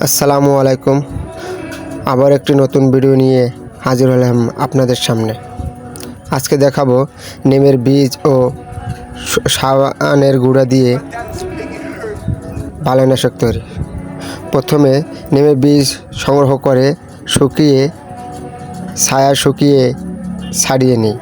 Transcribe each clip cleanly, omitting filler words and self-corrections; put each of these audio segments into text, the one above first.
আসসালামু আলাইকুম। আবার একটি নতুন ভিডিও নিয়ে হাজির হলাম আপনাদের সামনে। আজকে দেখাবো নিমের বীজ ও সাবানের গুঁড়া দিয়ে বালাইনাশক তৈরি। প্রথমে নিমের বীজ সংগ্রহ করে শুকিয়ে ছাড়িয়ে নিই।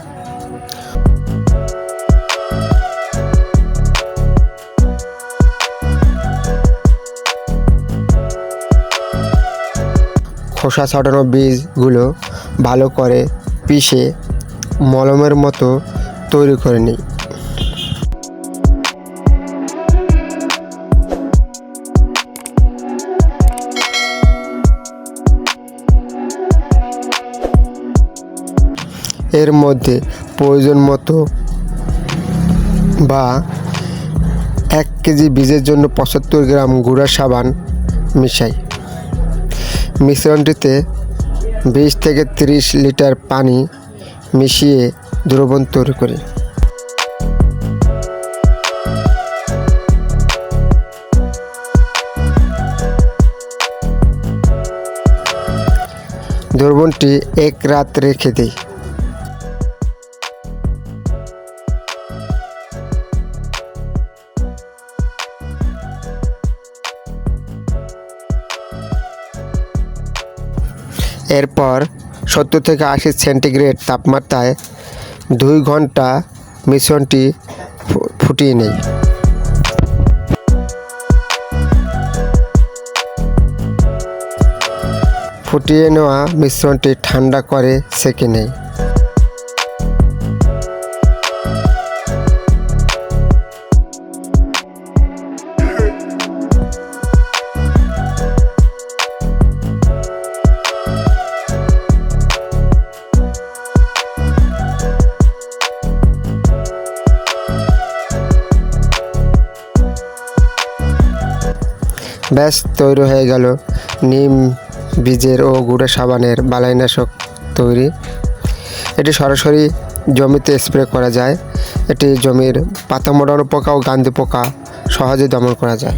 খোসা ছাড়ানো বীজগুলো ভালো করে পিষে মলমের মতো তৈরি করে নিই। এর মধ্যে প্রয়োজন মতো বা 1 কেজি বীজের জন্য 75 গ্রাম গুঁড়া সাবান মিশাই। মিশ্রণটিতে 20 থেকে 30 লিটার পানি মিশিয়ে দ্রবণ তৈরি করি। দ্রবণটি 1 রাত রেখে দিই। এরপর 70 থেকে 80 সেন্টিগ্রেড তাপমাত্রায় 2 ঘন্টা মিশ্রণটি ফুটিয়ে নেই। ফুটিয়ে নেওয়া মিশ্রণটি ঠান্ডা করে সেঁকে নেই। ব্যাস তৈরি হয়ে গেল নিম বীজের ও গুঁড়া সাবানের বালাইনাশক তৈরি। এটি সরাসরি জমিতে স্প্রে করা যায়। এটি জমির পাতা মোড়ানো পোকা ও গান্ধি পোকা সহজে দমন করা যায়।